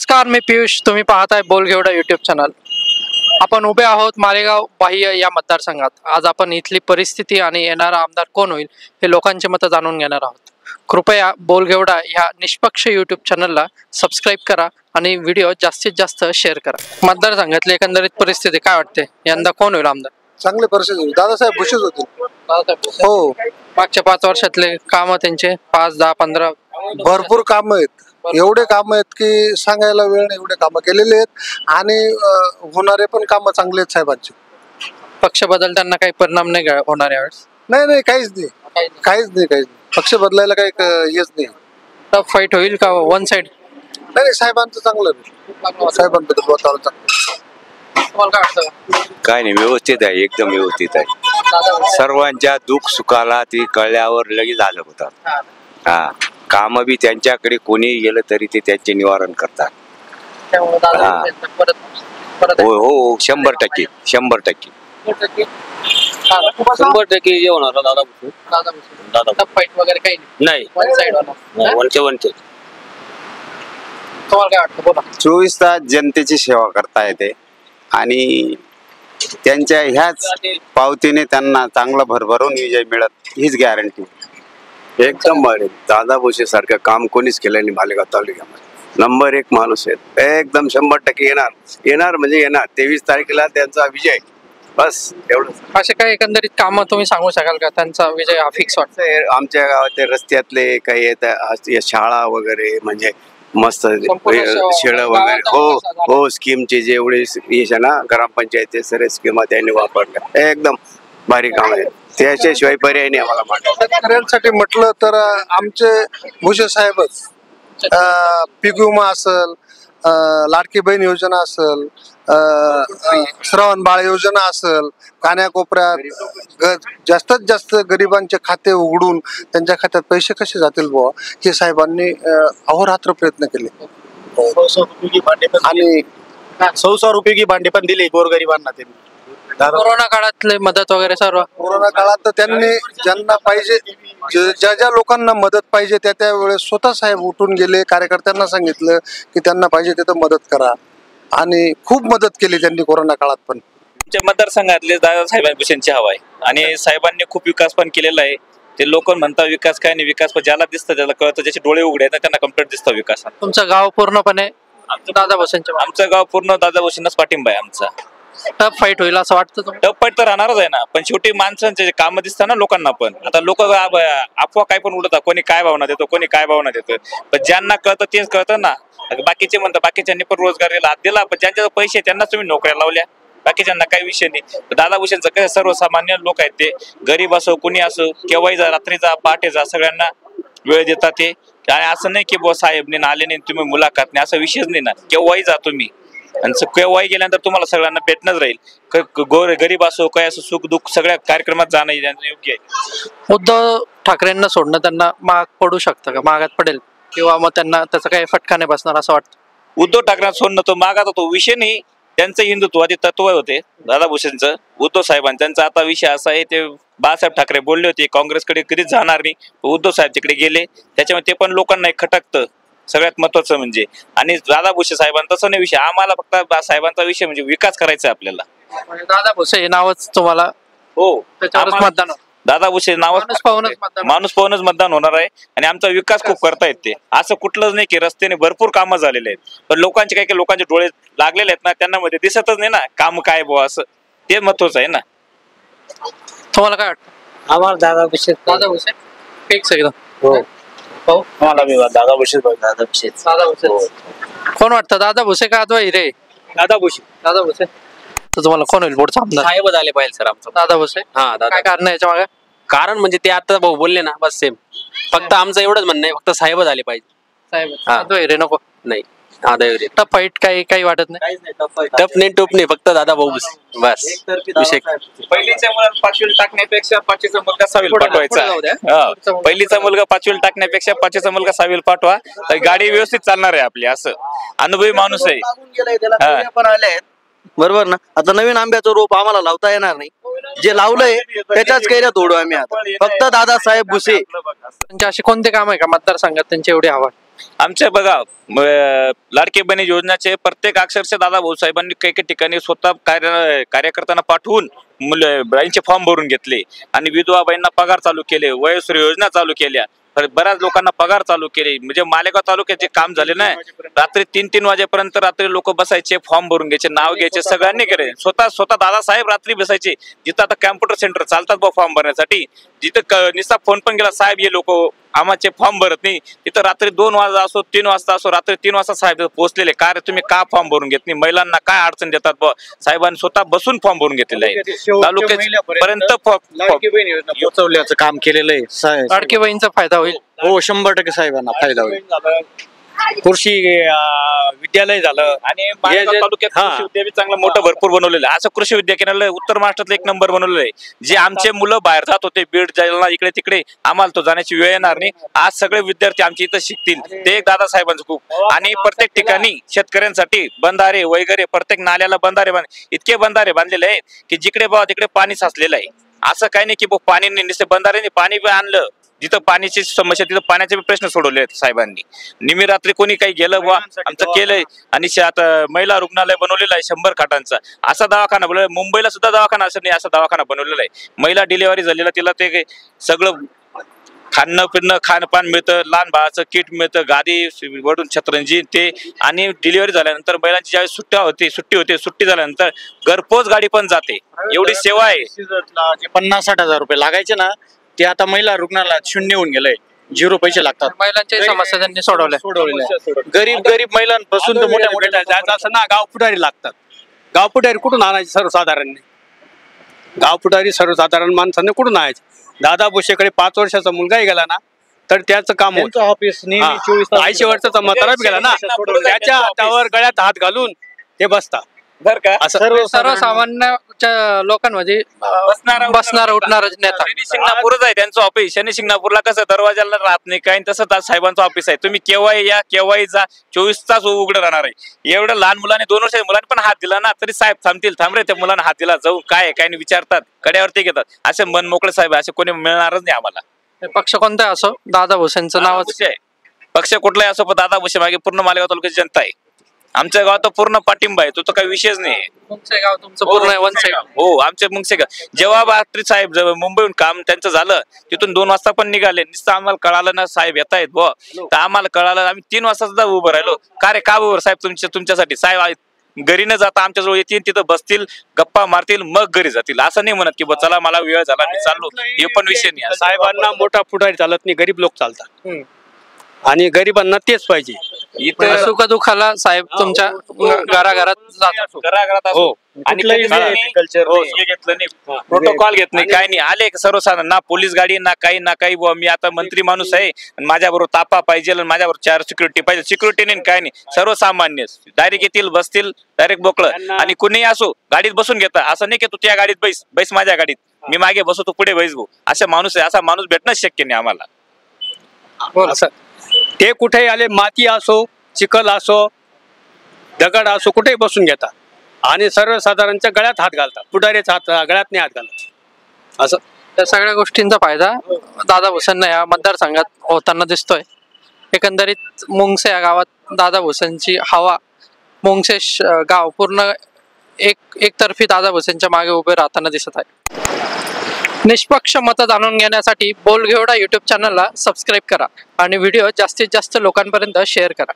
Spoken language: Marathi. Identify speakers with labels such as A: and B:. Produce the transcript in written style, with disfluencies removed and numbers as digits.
A: नमस्कार, मी पियुष. तुम्ही पाहताय बोलगेवडा यूट्यूब चॅनल. आपण उभे आहोत मालेगाव बाह्य या मतदारसंघात. आज आपण इथली परिस्थिती आणि येणारा आमदार कोण होईल हे लोकांचे मत जाणून घेणार आहोत. कृपया बोलगेवडा ह्या निष्पक्ष यूट्यूब चॅनलला सबस्क्राईब करा आणि व्हिडिओ जास्तीत जास्त शेअर करा. मतदारसंघातली एकंदरीत परिस्थिती काय वाटते? यंदा कोण होईल आमदार?
B: चांगली परिस्थिती दादासाहेब भुसेच होतील. हो,
A: मागच्या 5 वर्षातले काम त्यांचे 5, 10, 15
B: भरपूर काम आहेत. एवढे काम आहेत की सांगायला वेळ नाही. एवढे कामं केलेले आहेत आणि होणारे पण कामं चांगले आहेत साहेबांचे.
A: पक्ष बदलताना काही परिणाम नाही होणार यावेळेस?
B: नाही, काहीच नाही. पक्ष बदलायला काही हेच नाही.
A: टफ फाईट होईल का वन साइड?
B: नाही, साहेबांचं चांगलं आहे. साहेबांबद्दल वातावरण चांगलं.
C: काय नाही, व्यवस्थित आहे, एकदम व्यवस्थित आहे. सर्वांच्या दुःख सुखाला ती कळल्यावर लगेच आलं होतात. हा, काम बी त्यांच्याकडे कोणी गेलं तरी ते त्यांचे निवारण करतात. हो, 100%
D: 100% हे होणार दादा
A: फाईट वगैरे काही
D: नाही.
A: वन साइड होणार.
D: वनचे
A: तुम्हाला काय वाटतं? बोला.
E: 24 तास जनतेची सेवा करता येते आणि त्यांच्या ह्याच पावतीने त्यांना चांगला भरभरून विजय मिळत हीच गॅरंटी.
C: एकदम भारी. दादा भुसे सारखं काम कोणीच केलं नाही मालेगाव तालुक्यामध्ये. नंबर 1 माणूस आहे. एकदम 100% येणार म्हणजे येणार. 23 तारखेला त्यांचा विजय. बस एवढं.
A: असे काही एकंदरीत कामं तुम्ही सांगू शकाल का त्यांचा विजय हा फिक्स वाटतं?
C: आमच्या गावातले रस्त्यातले काही येत शाळा वगैरे म्हणजे मस्त शेळं वगैरे. हो, स्कीमचे जेवढे ना ग्रामपंचायत सर्व स्कीमा त्यांनी वापरल्या. एकदम भारी काम आहे. त्याच्याशिवाय पर्याय नाही आम्हाला.
B: शेतकऱ्यांसाठी म्हटलं तर आमचे भुसे साहेबच. पीक विमा असेल, लाडकी बहीण योजना असेल, श्रावण बाळ योजना असेल, कान्याकोपऱ्यात जास्तीत जास्त गरिबांचे खाते उघडून त्यांच्या खात्यात पैसे कसे जातील बुवा हे साहेबांनी अहोरात्र प्रयत्न केले. आणि
F: 100 रुपये भांडे पण दिले गोरगरिबांना. त्यांनी
A: कोरोना काळातले मदत वगैरे सर्व.
B: कोरोना काळात तर त्यांनी ज्यांना पाहिजे, ज्या लोकांना मदत पाहिजे त्या वेळेस स्वतः साहेब उठून गेले. कार्यकर्त्यांना सांगितलं की त्यांना पाहिजे तिथं मदत करा आणि खूप मदत केली त्यांनी कोरोना काळात. पण
D: आमच्या मतदारसंघातले दादासाहेब भुसेंची हवा आहे आणि साहेबांनी खूप विकास पण केलेला आहे. ते लोक म्हणतात विकास काय नाही, विकास पण ज्याला दिसतं त्याला कळतं. ज्याचे डोळे उघडे आहेत त्यांना कम्प्लीट दिसतं विकास.
A: तुमचं गाव पूर्णपणे दादा भुसेंच्या?
D: आमचं गाव पूर्ण दादा भुसेंनाच पाठिंबा आहे आमचा.
A: टफ फाईट होईल असं वाटतं?
D: टफ फाईट तर राहणारच आहे ना, पण शेवटी माणसांचे काम दिसतात ना लोकांना पण. आता लोक अफवा काय पण उडतात, कोणी काय भावना देतो, कोणी काय भावना देतं. पण ज्यांना कळतं तेच कळतं ना. बाकीचे म्हणतात बाकीच्यांनी पण रोजगार दिला, पण ज्यांच्या पैसे त्यांनाच तुम्ही नोकऱ्या लावल्या, बाकीच्यांना काही विषय नाही. दादा भुसेंचं काय सर्वसामान्य लोक आहेत, ते गरीब असो कुणी असो, केव्हाही जा, रात्रीचा पहाटेचा सगळ्यांना वेळ देतात ते. आणि असं नाही की बुवा साहेब आले नाही तुम्ही मुलाखत नाही, असा विषयच नाही ना. केव्हाही जा तुम्ही आणि केव्हाही गेल्यानंतर तुम्हाला सगळ्यांना भेटणंच राहील. गरीब असो काय असो, सुख दुःख सगळ्या कार्यक्रमात जाणं योग्य आहे.
A: उद्धव ठाकरेंना सोडणं त्यांना महाग पडू शकतं का? महागात पडेल किंवा मग त्यांना त्याचा काही फटका नाही बसणार असं वाटतं?
D: उद्धव ठाकरेंना सोडणं तो मागाचा तो विषय नाही. त्यांचं हिंदुत्ववादी तत्व होते दादा भुसेंचं, उद्धव साहेबांचं. त्यांचा आता विषय असा आहे, ते बाळासाहेब ठाकरे बोलले होते काँग्रेसकडे कधीच जाणार नाही, उद्धव साहेब तिकडे गेले. त्याच्यामुळे ते पण लोकांना खटकतं सगळ्यात महत्वाचं म्हणजे. आणि दादा भुसे साहेबांचा तसं नाही विषय. आम्हाला फक्त साहेबांचा विषय म्हणजे विकास करायचा आहे आपल्याला.
A: दादा भुसे हे नावच तुम्हाला?
D: हो,
A: त्याच्यावरच मतदान.
D: दादा भुसे नावाच माणूस पाहूनच मतदान होणार आहे. आणि आमचा विकास खूप करतायत ते. असं कुठलंच नाही की रस्त्याने भरपूर कामं झालेले आहेत, पण लोकांचे काही लोकांचे डोळे लागलेले आहेत ना, त्यांना मध्ये दिसतच नाही ना काम काय बुवा, असं ते महत्वाचं आहे ना.
A: तुम्हाला काय वाटतं?
F: आम्हाला दादा भुसे
A: फिक्स एकदम.
F: आम्हाला दादा भुसे.
A: कोण वाटतं, दादा भुसे का अद्वै रे?
F: दादा भुसे.
A: तर तुम्हाला कोण होईल पुढचा आमदार?
F: साहेब झाले पाहिजे सर आमचं.
A: दादा भुसे?
F: हा,
A: काय कारण आहे याच्या मागे?
F: कारण म्हणजे ते आता भाऊ बोलले ना, बस सेम. फक्त आमचं एवढंच म्हणणं आहे, फक्त साहेब झाले पाहिजे.
A: साहेब अद्वै रे नको?
F: नाही,
A: टफ फाईट काही वाटत नाही.
F: टप नाही फक्त दादा भाऊ बस. विषय
D: पहिलीचा मुलगा 5वीला टाकण्यापेक्षा 5वीचा मुलगा 6वीला पाठवायचा. पहिलीचा मुलगा 5वीला टाकण्यापेक्षा 5वीचा मुलगा 6वीला पाठवा, तर गाडी व्यवस्थित चालणार आहे आपली. असं अनुभवी माणूस आहे.
G: बरोबर ना. आता नवीन आंब्याचं रोप आम्हाला लावता येणार नाही, जे लावलंय त्याच्याच कैऱ्या तोडू आम्ही आता. फक्त दादासाहेब भुसे
A: त्यांचे असे कोणते काम आहे का मतदारसंघात त्यांची एवढी हवा?
D: आमच्या बघा लाडके बहीण योजनेचे प्रत्येक अक्षरशः दादा भाऊसाहेबांनी काही काही ठिकाणी स्वतः कार्यकर्त्यांना पाठवून बाईंचे फॉर्म भरून घेतले आणि विधवा बाईंना पगार चालू केले, वयोश्री योजना चालू केल्या, बऱ्याच लोकांना पगार चालू केले. म्हणजे मालेगाव तालुक्याचे काम झाले नाही. रात्री 3-3 वाजेपर्यंत रात्री लोक बसायचे, फॉर्म भरून घ्यायचे, नाव घ्यायचे, सगळ्यांनी केले. स्वतः दादासाहेब रात्री बसायचे. जिथं आता कॅम्प्युटर सेंटर चालतात बा फॉर्म भरण्यासाठी, जिथं निस्ता फोन पण गेला, साहेब हे लोक आम्हाचे फॉर्म भरत नाही, तिथं रात्री 2 वाजता असो 3 वाजता असो, रात्री 3 वाजता साहेब पोहोचलेले. का रे तुम्ही का फॉर्म भरून घेत नाही, महिलांना काय अडचण देतात बा, साहेबांनी स्वतः बसून फॉर्म भरून घेतलेले आहे. तालुक्यापर्यंत
H: पोहोचवल्याचं काम केलेलं आहे.
A: लाडकी बहीणचा फायदा होईल.
H: हो 100% साहेबांना फायदा होईल. कृषी विद्यालय झालं
D: आणि तालुक्यात कृषी विद्यालय चांगलं मोठं भरपूर बनवलेलं आहे. असं कृषी विद्या केंद्रालय उत्तर महाराष्ट्रातलं 1 नंबर बनवलेलं आहे. जे आमचे मुलं बाहेर जात होते बीड जालना इकडे तिकडे, आम्हाला तो जाण्याची वेळ येणार नाही. आज सगळे विद्यार्थी आमच्या इथं शिकतील. ते एक दादासाहेबांचं खूप. आणि प्रत्येक ठिकाणी शेतकऱ्यांसाठी बंधारे वगैरे, प्रत्येक नाल्याला बंधारे इतके बंधारे बांधलेले आहेत की जिकडे बघा तिकडे पाणी साचलेलं आहे. असं काही नाही की पाणी नुसते बंधारे, पाणी आणलं जिथं पाण्याची समस्या तिथं पाण्याचे प्रश्न सोडवले आहेत साहेबांनी. निमी रात्री कोणी काही गेलं बा आमचं केलंय. आणि आता महिला रुग्णालय बनवलेलं आहे 100 खाटांचा. असा दवाखाना बनवला. मुंबईला सुद्धा दवाखाना असं नाही, असा दवाखाना बनवलेला आहे. महिला डिलिव्हरी झालेला तिला ते सगळं खाणं पिणं खानपान मिळतं, लहान बाळाचं किट मिळतं, गादी वडून छत्रंजी ते. आणि डिलिव्हरी झाल्यानंतर महिलांची ज्यावेळेस सुट्टी होते सुट्टी झाल्यानंतर घरपोच गाडी पण जाते. एवढी सेवा आहे.
H: 50-60 हजार रुपये लागायचे ना, ते आता महिला रुग्णालयात 0 होऊन गेलंय. 0 पैसे लागतात.
A: महिलांच्या समस्या त्यांनी सोडवल्या.
H: गरीब महिलांपासून तर मोठ्या जायचं असं ना, गाव पुढारी लागतात. गाव पुढारी कुठून आणायचे सर्वसाधारण? गाव पुढारी सर्वसाधारण माणसाने कुठून आणायचे? दादा भुसेकडे 5 वर्षाचा मुलगाही गेला ना तर त्याचं काम होतं. ऑफिस 80 वर्षाचा म्हातारा गेला ना, त्याच्या हातावर गळ्यात हात घालून ते बसतात.
D: बर का
A: सर्वसामान्य लोकांमध्ये बसणार उठणार नेता.
D: शनी शिंगणापूरच आहे त्यांचं ऑफिस. शनी शिंगणापूरला कसं दरवाजाला राहत नाही काय, तसंच आज साहेबांचं ऑफिस आहे. तुम्ही केव्हाही या केव्हाही जा, 24 तास उघडं राहणार आहे. एवढं लहान मुलाने 2 वर्षाच्या मुलांनी पण हात दिला ना तरी साहेब थांबतील. थांब रे, त्या मुलांना हात दिला जाऊ काय काय विचारतात, कड्यावरती घेतात. असे मन मोकळे साहेब असे कोणी मिळणारच नाही आम्हाला.
A: पक्ष कोणता असो, दादा भुसेंचं नावच
D: आहे. पक्ष कुठलाही असो पण दादा भुसे मागे पूर्ण मालेगाव तालुक्याची जनता आहे. आमच्या गावात पूर्ण पाठिंबा आहे. तो तर काही विषयच नाही.
A: मुंगसे गाव तुमचं पूर्ण वनसे गाव.
D: हो आमचे मुंगसे गाव. जेव्हा बात्री साहेब मुंबईहून काम त्यांचं झालं, तिथून 2 वाजता पण निघाले. नुसतं आम्हाला कळालं ना साहेब येत आहेत बुवा, तर आम्हाला कळालं. आम्ही 3 वाजता सुद्धा उभं राहिलो. का रे का उभं साहेब? तुमच्यासाठी साहेब घरी न जाता आमच्याजवळ येतील, तिथं बसतील, गप्पा मारतील, मग घरी जातील. असं नाही म्हणत की चला मला वेळ झाला मी चाललो. हे पण विषय नाही.
H: साहेबांना मोठा पुढारी चालत नाही, गरीब लोक चालतात. आणि गरिबांना तेच पाहिजे.
D: इथं
A: सुख दुःखाला साहेब तुमच्या घराघरात जातात.
D: घराघरात
H: हो.
D: आणि घेतलं नाही, प्रोटोकॉल घेत नाही, काय नाही. आले सर्वसाधारण ना पोलीस गाडी ना काही बुवा मी आता मंत्री माणूस आहे आणि माझ्याबरोबर तापा पाहिजे, माझ्याबरोबर 4 सिक्युरिटी पाहिजे. सिक्युरिटी नाही काय नाही, सर्वसामान्य डायरेक्ट येतील बसतील डायरेक्ट बोकळं. आणि कुणीही असो गाडीत बसून घेता. असं नाही की तू त्या गाडीत बैस माझ्या गाडीत, मी मागे बसू तू पुढे बैस भाऊ. असा माणूस आहे. असा माणूस भेटणंच शक्य नाही आम्हाला.
H: असं ते कुठेही आले, माती असो चिखल असो दगड असो कुठेही बसून घेतात आणि सर्वसाधारणच्या गळ्यात हात घालतात. पुढारीचा हात गळ्यात नाही हात घालत. असं
A: त्या सगळ्या गोष्टींचा फायदा दादा भुसेंना या मतदारसंघात होताना दिसतोय. एकंदरीत मुंगसे या गावात दादा भुसेंची हवा, मुंगसे गाव पूर्ण एकतर्फी दादा भुसेंच्या मागे उभे राहताना दिसत आहे. निष्पक्ष मत जाणून घेण्यासाठी बोलघेवडा YouTube चॅनलला सबस्क्राईब करा आणि व्हिडिओ जास्तीत जास्त लोकांपर्यंत शेअर करा.